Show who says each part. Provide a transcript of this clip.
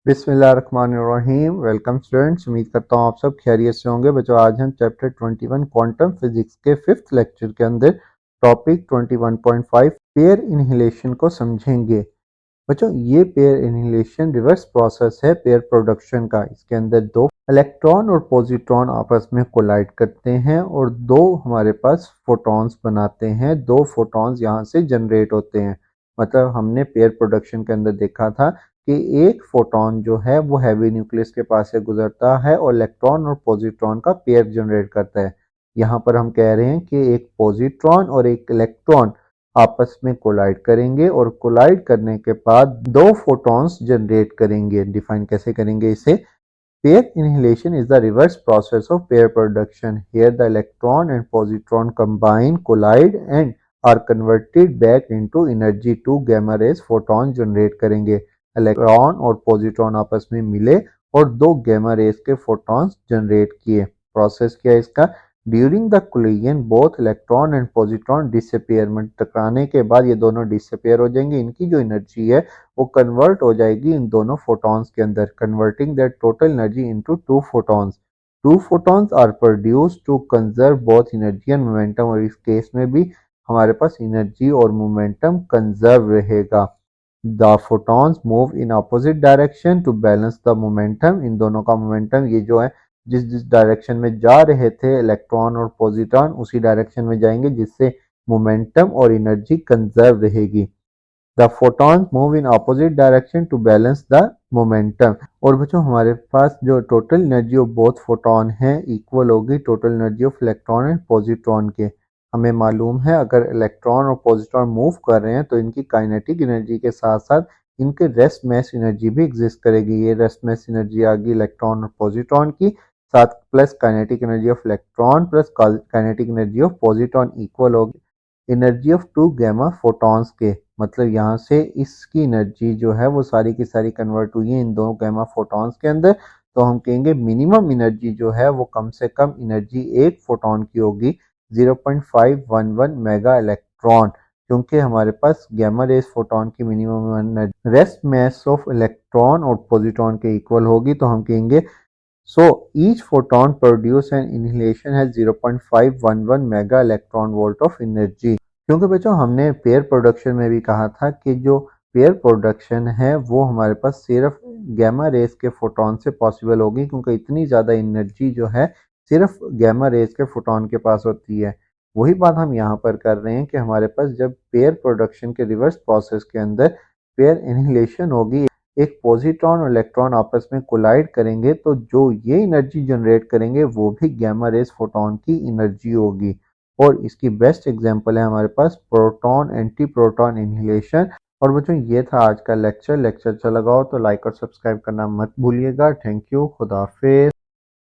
Speaker 1: बिस्मिल्लाहिर्रहमानिर्रहीम। Welcome students, उम्मीद करता हूँ आप सब खैरियत से होंगे। बच्चों, आज हम चैप्टर 21 क्वांटम फिजिक्स के फिफ्थ लेक्चर के अंदर टॉपिक 21.5 पेयर इनहिलेशन को समझेंगे। बच्चों, ये पेयर इनहिलेशन रिवर्स प्रोसेस है पेयर प्रोडक्शन का। इसके अंदर दो इलेक्ट्रॉन और पॉजिट्रॉन आपस में कोलाइड करते हैं और दो हमारे पास फोटॉन्स बनाते हैं। दो फोटॉन्स यहाँ से जनरेट होते हैं। मतलब हमने पेयर प्रोडक्शन के अंदर देखा था कि एक फोटोन जो है वो हैवी न्यूक्लियस के पास से गुजरता है और इलेक्ट्रॉन और पॉजिट्रॉन का पेयर जनरेट करता है। यहाँ पर हम कह रहे हैं कि एक पॉजिट्रॉन और एक इलेक्ट्रॉन आपस में कोलाइड करेंगे और कोलाइड करने के बाद दो फोटॉन्स जनरेट करेंगे। डिफाइन कैसे करेंगे इसे? Pair annihilation is the reverse process of pair production. Here the electron and positron combine, collide and are converted back into energy to gamma rays photon generate करेंगे। Electron और positron आपस में मिले और दो गैमा रेस के photons generate किए। Process क्या है इसका? During the collision both electron and positron disappear. टकराने के बाद ये दोनों डिसअपियर हो जाएंगे। इनकी जो एनर्जी है वो कन्वर्ट हो जाएगी इन दोनों फोटॉन्स के अंदर, converting that total energy into two photons. Two photons are produced to conserve both energy and momentum. और इस केस में भी हमारे पास एनर्जी और मोमेंटम कंजर्व रहेगा। The photons move in opposite direction to balance the momentum. इन दोनों का मोमेंटम ये जो है जिस जिस डायरेक्शन में जा रहे थे इलेक्ट्रॉन और पॉजिट्रॉन उसी डायरेक्शन में जाएंगे, जिससे मोमेंटम और एनर्जी कंजर्व रहेगी। The photons move in opposite direction to balance the momentum. और बच्चों, हमारे पास जो total energy of both photon है इक्वल होगी total energy of electron and positron के। हमें मालूम है अगर इलेक्ट्रॉन और पॉजिट्रॉन मूव कर रहे हैं तो इनकी काइनेटिक एनर्जी के साथ साथ इनके रेस्ट मास एनर्जी भी एग्जिस्ट करेगी। ये रेस्ट मास एनर्जी आ गई इलेक्ट्रॉन और पॉजिट्रॉन की, साथ plus kinetic energy of electron plus kinetic energy of positron equal होगी energy of two gamma photons के। मतलब यहाँ से इसकी एनर्जी जो है वो सारी की सारी कन्वर्ट हुई है इन दो गैमा फोटॉन्स के अंदर। तो हम कहेंगे मिनिमम एनर्जी जो है वो कम से कम एनर्जी एक फोटॉन की होगी 0.511 मेगा इलेक्ट्रॉन, क्योंकि हमारे पास गैमा रेस फोटॉन की minimum energy rest mass of electron और पॉजिट्रॉन के इक्वल होगी। तो हम कहेंगे so each photon produce an annihilation has 0.511 mega electron volt of energy. क्योंकि बच्चों हमने पेयर प्रोडक्शन में भी कहा था कि जो पेयर प्रोडक्शन है वो हमारे पास सिर्फ गैमा रेस के फोटोन से पॉसिबल होगी, क्योंकि इतनी ज़्यादा एनर्जी जो है सिर्फ गैमा रेस के फोटोन के पास होती है। वही बात हम यहाँ पर कर रहे हैं कि हमारे पास जब पेयर प्रोडक्शन के रिवर्स प्रोसेस के अंदर पेयर इनहिलेशन होगी, एक पॉजिट्रॉन और इलेक्ट्रॉन आपस में कोलाइड करेंगे तो जो ये एनर्जी जनरेट करेंगे वो भी गैमा रेस फोटोन की एनर्जी होगी। और इसकी बेस्ट एग्जांपल है हमारे पास प्रोटॉन एंटी प्रोटॉन इनहिलेशन। और बच्चों, ये था आज का लेक्चर। लेक्चर अच्छा लगा हो तो लाइक और सब्सक्राइब करना मत भूलिएगा। Thank you. खुदा हाफिज।